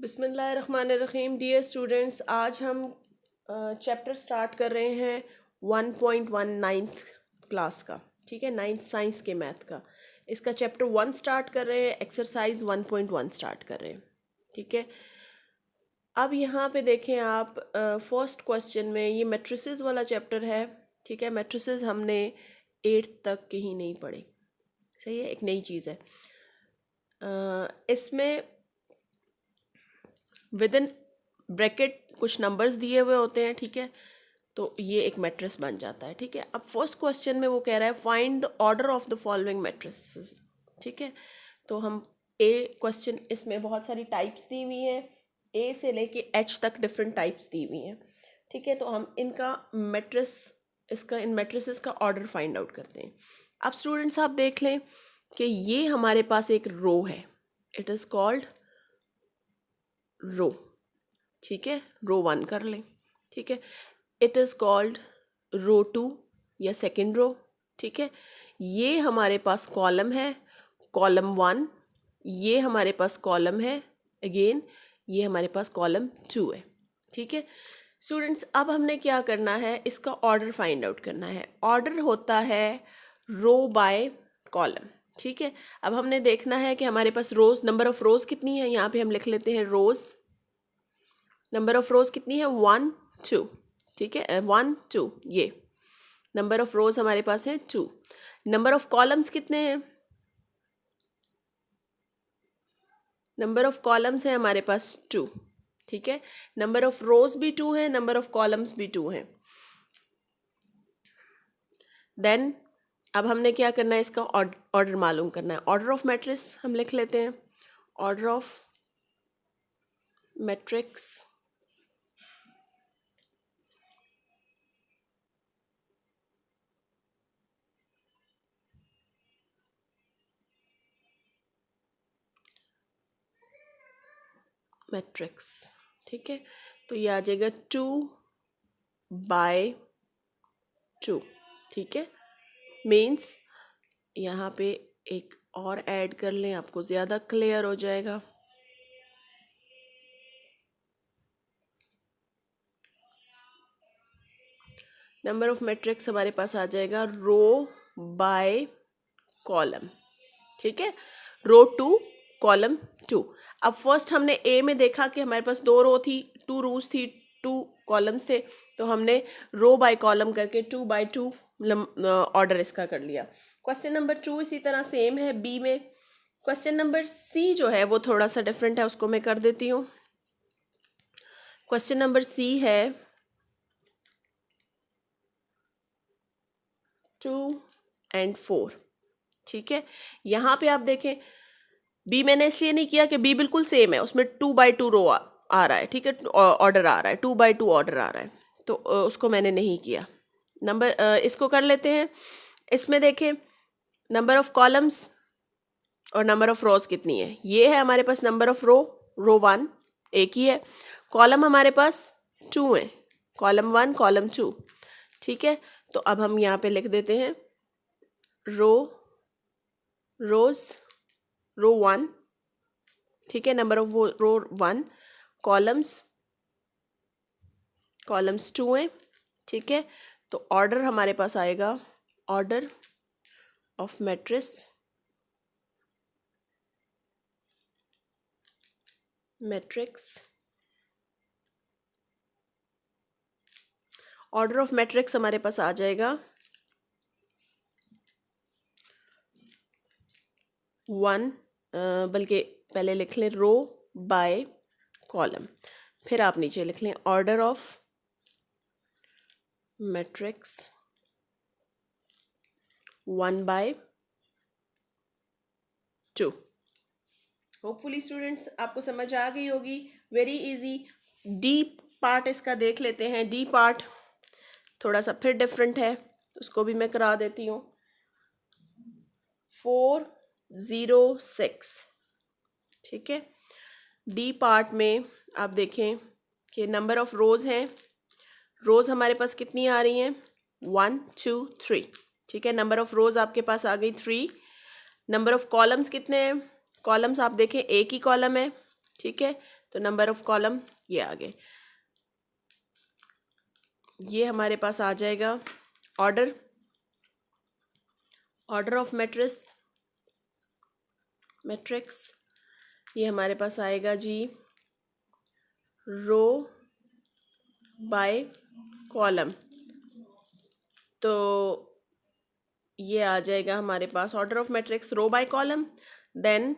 बिस्मिल्लाहिर्रहमानिर्रहीम। Dear students, आज हम चैप्टर स्टार्ट कर रहे हैं 1.1 नाइन्थ क्लास का। ठीक है, नाइन्थ साइंस के मैथ का। इसका चैप्टर 1 स्टार्ट कर रहे हैं, एक्सरसाइज 1.1 स्टार्ट कर रहे हैं। ठीक है, अब यहाँ पे देखें आप, फर्स्ट क्वेश्चन में ये मैट्रिसेस वाला चैप्टर है। ठीक है, मैट्रिसेस हमने 8th तक के ही नहीं पढ़े। सही है, एक नई चीज़ है। इसमें विद इन ब्रैकेट कुछ नंबर्स दिए हुए होते हैं। ठीक है, तो ये एक मैट्रिक्स बन जाता है। ठीक है, अब फर्स्ट क्वेश्चन में वो कह रहा है find the order of the following matrices. ठीक है, तो हम क्वेश्चन, इसमें बहुत सारी टाइप्स दी हुई हैं, ए से लेके एच तक डिफरेंट टाइप्स दी हुई हैं। ठीक है, तो हम इनका इन मैट्रिसेस का ऑर्डर फाइंड आउट करते हैं। अब स्टूडेंट्स आप देख लें कि ये हमारे पास एक रो है, इट इज़ कॉल्ड रो। ठीक है, रो 1 कर लें। ठीक है, इट इज़ कॉल्ड रो 2 या सेकेंड रो। ठीक है, ये हमारे पास कॉलम है, कॉलम 1। ये हमारे पास कॉलम है, अगेन ये हमारे पास कॉलम 2 है। ठीक है स्टूडेंट्स, अब हमने क्या करना है, इसका ऑर्डर फाइंड आउट करना है। ऑर्डर होता है रो बाय कॉलम। ठीक है, अब हमने देखना है कि हमारे पास रोज, नंबर ऑफ रोज कितनी है। यहाँ पे हम लिख लेते हैं रोज, नंबर ऑफ रोज कितनी है 1 2। ठीक है, 1 2, ये नंबर ऑफ रोज हमारे पास है 2। नंबर ऑफ कॉलम्स कितने हैं, नंबर ऑफ कॉलम्स है हमारे पास 2। ठीक है, नंबर ऑफ रोज भी 2 है, नंबर ऑफ कॉलम्स भी 2 है। देन अब हमने क्या करना है, इसका ऑर्डर मालूम करना है। ऑर्डर ऑफ मैट्रिक्स हम लिख लेते हैं, ऑर्डर ऑफ मैट्रिक्स मैट्रिक्स। ठीक है, तो ये आ जाएगा 2 बाय 2। ठीक है, मीन्स यहाँ पे एक और ऐड कर लें, आपको ज़्यादा क्लियर हो जाएगा। नंबर ऑफ मैट्रिक्स हमारे पास आ जाएगा रो बाय कॉलम। ठीक है, रो 2 कॉलम 2। अब फर्स्ट हमने ए में देखा कि हमारे पास 2 रो थी, 2 रोज थी, 2 कॉलम्स थे, तो हमने रो बाय कॉलम करके 2 बाय 2 ऑर्डर इसका कर लिया। क्वेश्चन नंबर 2 इसी तरह सेम है बी में। क्वेश्चन नंबर सी जो है वो थोड़ा सा डिफरेंट है, उसको मैं कर देती हूँ। क्वेश्चन नंबर सी है 2 and 4। ठीक है, यहाँ पे आप देखें बी मैंने इसलिए नहीं किया कि बी बिल्कुल सेम है, उसमें 2 बाय 2 रो आ रहा है। ठीक है, ऑर्डर आ रहा है, 2 बाय 2 ऑर्डर आ रहा है, तो उसको मैंने नहीं किया। इसको कर लेते हैं। इसमें देखें नंबर ऑफ कॉलम्स और नंबर ऑफ रोज कितनी है। ये है हमारे पास नंबर ऑफ रो 1 एक ही है, कॉलम हमारे पास 2 है, कॉलम 1 कॉलम 2। ठीक है, तो अब हम यहाँ पे लिख देते हैं रोज रो 1। ठीक है, नंबर ऑफ रो 1, कॉलम्स 2 हैं। ठीक है, तो ऑर्डर हमारे पास आएगा order of matrix. Order of matrix हमारे पास आ जाएगा 1, बल्कि पहले लिख लें रो बाय कॉलम, फिर आप नीचे लिख लें order of matrix 1 by 2। Hopefully students आपको समझ आ गई होगी, वेरी इजी। डी पार्ट इसका देख लेते हैं। डी पार्ट थोड़ा सा फिर डिफरेंट है, उसको भी मैं करा देती हूँ। 406। ठीक है, डी पार्ट में आप देखें कि नंबर ऑफ रोज हैं, रोज हमारे पास कितनी आ रही हैं 1 2 3। ठीक है, नंबर ऑफ रोज आपके पास आ गई 3। नंबर ऑफ कॉलम्स कितने हैं, कॉलम्स आप देखें एक ही कॉलम है। ठीक है, तो तो नंबर ऑफ कॉलम ये आ गए। ये हमारे पास आ जाएगा ऑर्डर ऑफ मैट्रिक्स। ये हमारे पास आएगा जी रो बाय कॉलम। तो ये आ जाएगा हमारे पास order of matrix row by column. Then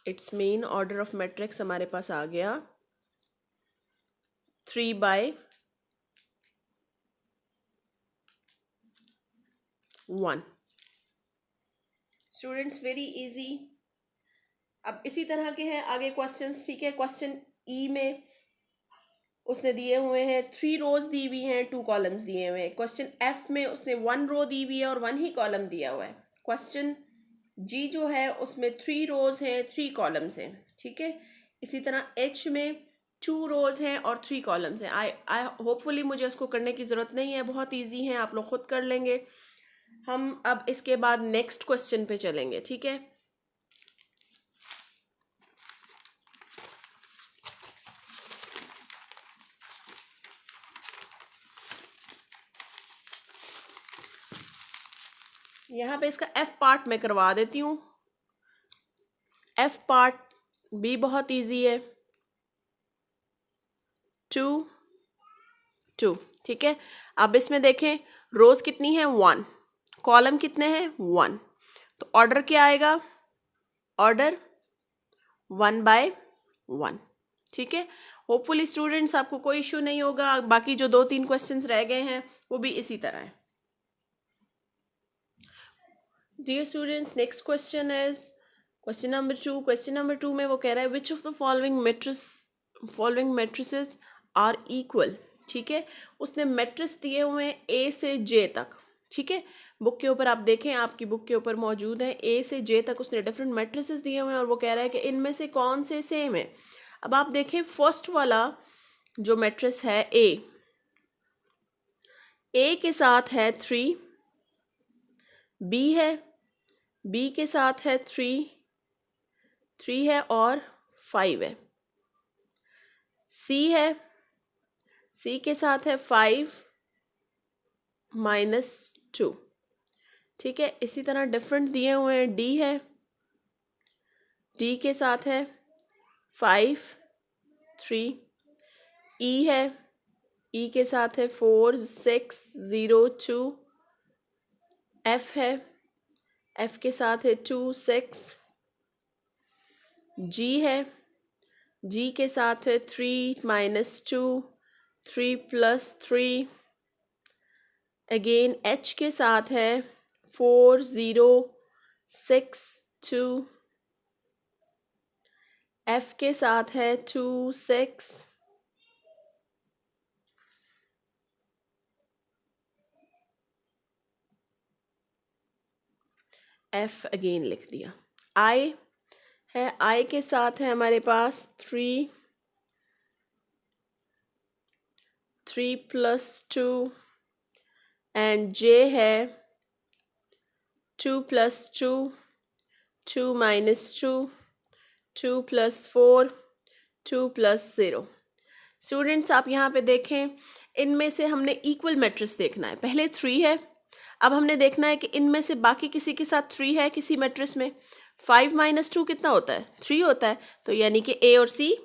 it's mean order of matrix हमारे पास आ गया 3/1। Students very easy. अब इसी तरह के हैं आगे क्वेश्चंस, ठीक है। क्वेश्चन ई में उसने दिए हुए हैं 3 रोज दी हुई हैं, 2 कॉलम्स दिए हुए हैं। क्वेश्चन एफ में उसने 1 रो दी हुई है और 1 ही कॉलम दिया हुआ है। क्वेश्चन जी जो है उसमें 3 रोज हैं, 3 कॉलम्स हैं, ठीक है। इसी तरह एच में 2 रोज हैं और 3 कॉलम्स हैं। आई होपफुली मुझे उसको करने की ज़रूरत नहीं है, बहुत ईजी है, आप लोग खुद कर लेंगे। हम अब इसके बाद नेक्स्ट क्वेश्चन पे चलेंगे, ठीक है। यहाँ पे इसका एफ पार्ट मैं करवा देती हूँ। एफ पार्ट भी बहुत इजी है, 2 2, ठीक है। अब इसमें देखें रोज कितनी है 1, कॉलम कितने हैं 1, तो ऑर्डर क्या आएगा, ऑर्डर 1/1, ठीक है। होपफुली स्टूडेंट्स आपको कोई इश्यू नहीं होगा। बाकी जो 2-3 क्वेश्चंस रह गए हैं वो भी इसी तरह है। Dear students, next question is question number 2। Question number 2 में वो कह रहा है which of the following matrices are equal, ठीक है। उसने मैट्रिक्स दिए हुए हैं ए से जे तक, ठीक है। बुक के ऊपर आप देखें, आपकी बुक के ऊपर मौजूद है, ए से जे तक उसने डिफरेंट मैट्रिसेस दिए हुए हैं और वो कह रहा है कि इनमें से कौन से सेम है। अब आप देखें फर्स्ट वाला जो मैट्रिक्स है ए के साथ है 3, बी है, बी के साथ है 3 है और 5 है, सी है, सी के साथ है 5 -2, ठीक है। इसी तरह डिफरेंट दिए हुए हैं, डी है, डी के साथ है 5 3, ई है, ई के साथ है 4 6 0 2, एफ है, एफ के साथ है 2 6, जी है, जी के साथ है 3 -2 3 +3, अगेन एच के साथ है 4 0 6 2, एफ के साथ है 2 6, एफ अगेन लिख दिया। आई है, आई के साथ है हमारे पास 3 +2 एंड जे है 2 +2 2 -2 2 +4 2 +0। स्टूडेंट्स आप यहाँ पे देखें, इनमें से हमने इक्वल मैट्रिक्स देखना है। पहले 3 है, अब हमने देखना है कि इनमें से बाकी किसी के साथ 3 है किसी मैट्रिक्स में। 5 -2 कितना होता है, 3 होता है, तो यानी कि ए और सी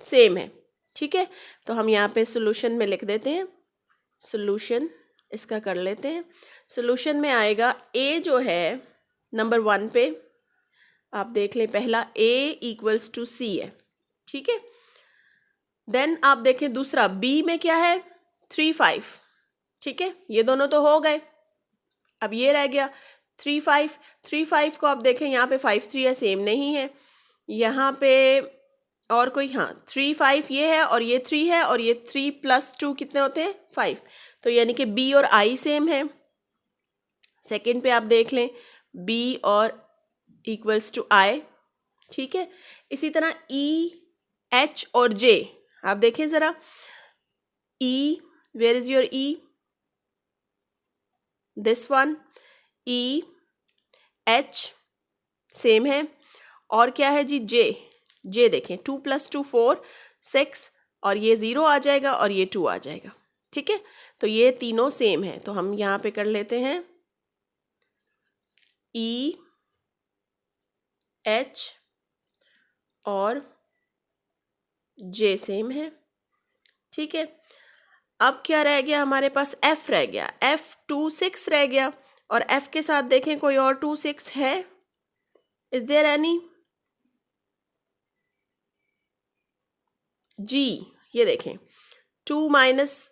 सेम है, ठीक है। तो हम यहाँ पे सोल्यूशन में लिख देते हैं, सोल्यूशन इसका कर लेते हैं। सोल्यूशन में आएगा ए जो है नंबर 1 पे आप देख लें, पहला ए = सी है, ठीक है। देन आप देखें दूसरा बी में क्या है 3 5, ठीक है, ये दोनों तो हो गए। अब ये रह गया 3 5 को आप देखें यहाँ पे 5 3 है, सेम नहीं है। यहाँ पे और कोई, हाँ 3 5 ये है और ये 3 है और ये 3 +2 कितने होते हैं 5, तो यानी कि बी और आई सेम है। सेकंड पे आप देख लें बी और = आई, ठीक है। इसी तरह ई एच और जे आप देखें ज़रा, E where is your E, this one, E H same है, और क्या है जी, जे देखें 2 + 2 4 6 और ये 0 आ जाएगा और ये 2 आ जाएगा। ठीक है, तो ये तीनों सेम है, तो हम यहाँ पे कर लेते हैं ई एच और जे सेम है। ठीक है, अब क्या रह गया हमारे पास, एफ रह गया, एफ 2 6 रह गया, और एफ के साथ देखें कोई और 2 6 है, इज देयर एनी? जी, ये देखें 2 - 1 इट्स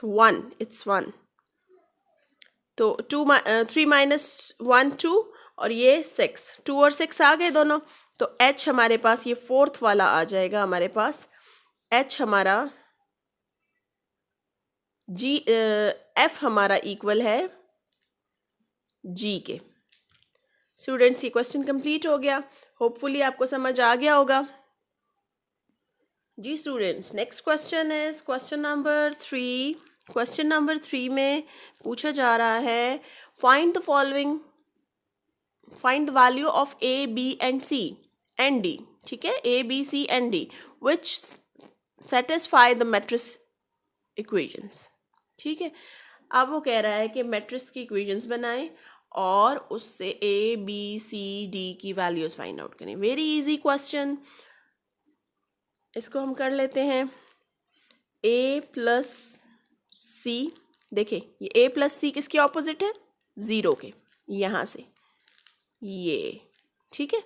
1, तो 3 - 1 2 और ये 6, 2 और 6 आ गए दोनों, तो H हमारे पास ये फोर्थ वाला आ जाएगा हमारे पास। H हमारा F हमारा इक्वल है G के। स्टूडेंट्स, ये क्वेश्चन कंप्लीट हो गया, होपफुली आपको समझ आ गया होगा। जी students, next question is question number 3। Question number 3 में पूछा जा रहा है, find the following, find the value of A, B and C and D। ठीक है, A, B, C and D which satisfy the matrix equations। ठीक है, अब वो कह रहा है कि मैट्रिक्स की इक्वेशंस बनाएं और उससे A, B, C, D की वैल्यूज फाइंड आउट करें। वेरी इजी क्वेश्चन, इसको हम कर लेते हैं। A + C, देखें ये A + C किसके ऑपोजिट है, 0 के, यहाँ से ये। ठीक है,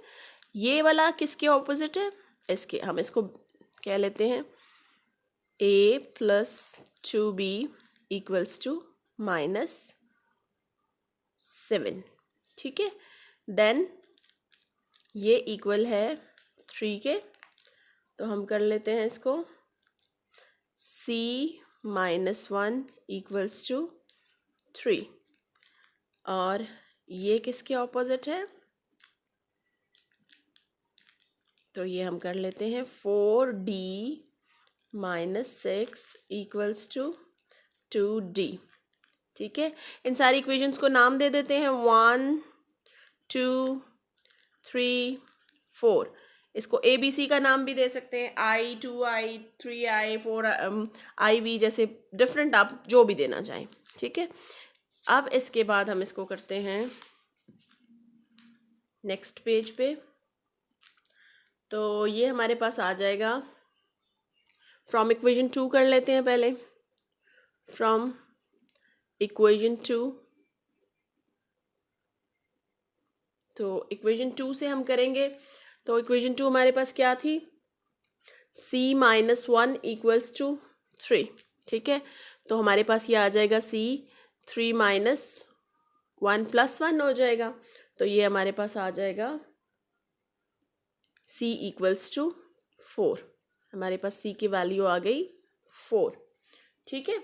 ये वाला किसके ऑपोजिट है, इसके। हम इसको कह लेते हैं A + 2B = -7। ठीक है, देन ये इक्वल है 3 के, तो हम कर लेते हैं इसको C - 1 = 3, और ये किसके ऑपोजिट है, तो ये हम कर लेते हैं 4D - 6 = 2D। ठीक है, इन सारी इक्वेशंस को नाम दे देते हैं 1 2 3 4। इसको ABC का नाम भी दे सकते हैं, I 2I 3I 4IV, जैसे डिफरेंट आप जो भी देना चाहें। ठीक है, अब इसके बाद हम इसको करते हैं नेक्स्ट पेज पे, तो ये हमारे पास आ जाएगा, फ्रॉम इक्वेशन 2 कर लेते हैं पहले। फ्रॉम इक्वेशन 2, तो इक्वेशन 2 से हम करेंगे, तो इक्वेशन 2 हमारे पास क्या थी, C - 1 = 3। ठीक है, तो हमारे पास ये आ जाएगा C 3 - 1 + 1 हो जाएगा, तो ये हमारे पास आ जाएगा C = 4। हमारे पास C की वैल्यू आ गई 4। ठीक है,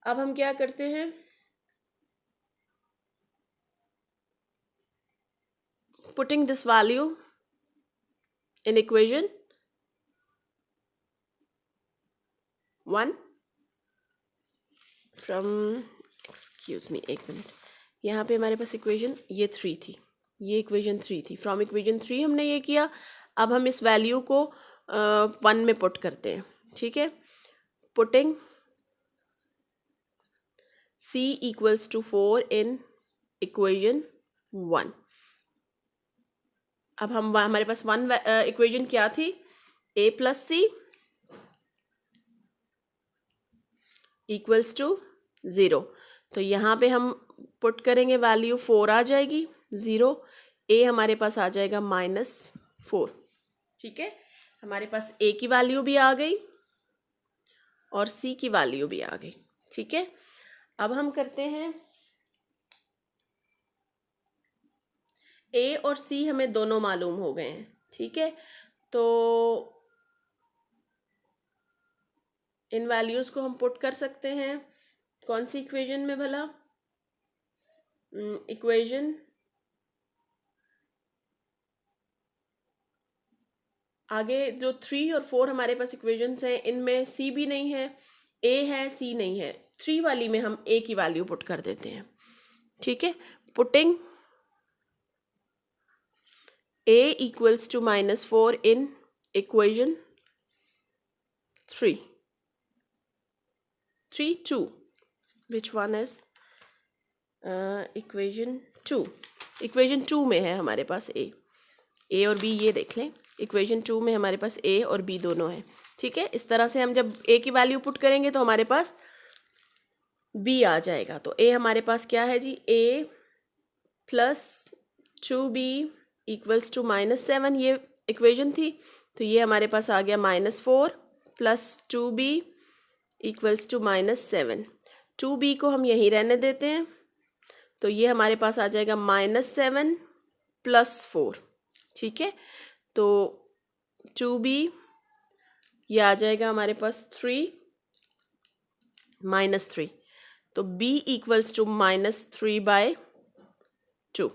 अब हम क्या करते हैं, putting this value in equation 1 from, excuse me एक मिनट, यहाँ पे हमारे पास इक्वेशन ये 3 थी, ये इक्वेशन 3 थी, फ्रॉम इक्वेशन 3 हमने ये किया। अब हम इस वैल्यू को 1 में पुट करते हैं। ठीक है, पुटिंग C = 4 इन इक्वेशन 1। अब हम हमारे पास 1 इक्वेशन क्या थी, A + C = 0, तो यहाँ पे हम पुट करेंगे वैल्यू 4 आ जाएगी 0, A हमारे पास आ जाएगा -4। ठीक है, हमारे पास A की वैल्यू भी आ गई और C की वैल्यू भी आ गई। ठीक है, अब हम करते हैं, A और C हमें दोनों मालूम हो गए हैं। ठीक है, तो इन वैल्यूज़ को हम पुट कर सकते हैं कौन सी इक्वेशन में भला, इक्वेशन आगे जो 3 और 4 हमारे पास इक्वेशंस हैं, इनमें C भी नहीं है, A है, C नहीं है, 3 वाली में हम A की वैल्यू पुट कर देते हैं। ठीक है, putting a equals to -4 in equation 3, 2. Which one is equation 2? Equation 2 में है हमारे पास a और b, ये देख लें। इक्वेशन 2 में हमारे पास a और b दोनों है, ठीक है। इस तरह से हम जब a की वैल्यू पुट करेंगे तो हमारे पास b आ जाएगा। तो a हमारे पास क्या है जी, a plus 2b equals to -7, ये इक्वेशन थी। तो ये हमारे पास आ गया -4 plus 2b equals to -7। 2b को हम यहीं रहने देते हैं, तो ये हमारे पास आ जाएगा -7 प्लस 4, ठीक है। तो 2b ये आ जाएगा हमारे पास 3 -3, तो b इक्वल्स टू -3/2।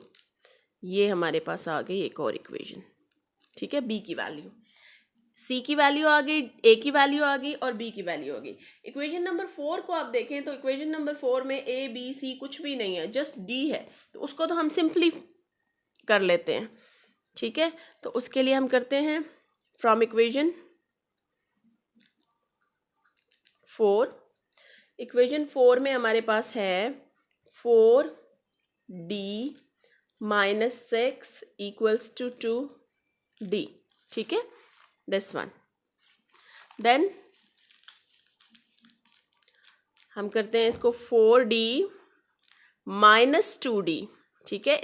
ये हमारे पास आ गई एक और इक्वेशन, ठीक है। b की वैल्यू, c की वैल्यू आ गई, a की वैल्यू आ गई और b की वैल्यू आ गई। इक्वेशन नंबर 4 को आप देखें तो इक्वेशन नंबर 4 में a b c कुछ भी नहीं है, जस्ट d है। तो उसको तो हम सिंपली कर लेते हैं, ठीक है। तो उसके लिए हम करते हैं फ्रॉम इक्वेशन 4। इक्वेशन 4 में हमारे पास है 4d -6 इक्वल्स टू 2d, ठीक है, दिस वन। देन हम करते हैं इसको 4d -2d, ठीक है।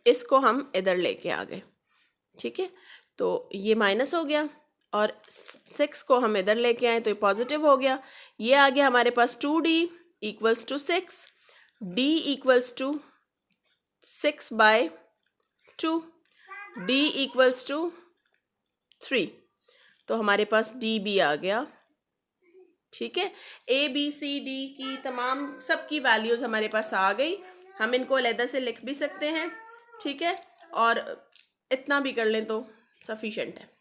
इसको हम इधर लेके आ गए, ठीक है। तो ये माइनस हो गया और 6 को हम इधर लेके आए तो ये पॉजिटिव हो गया। ये आ गया हमारे पास 2d equals to 6, d equals to 6/2, d equals to 3। तो हमारे पास d भी आ गया, ठीक है। a b c d की तमाम सबकी वैल्यूज़ हमारे पास आ गई। हम इनको अलग से लिख भी सकते हैं, ठीक है, और इतना भी कर लें तो सफिशेंट है।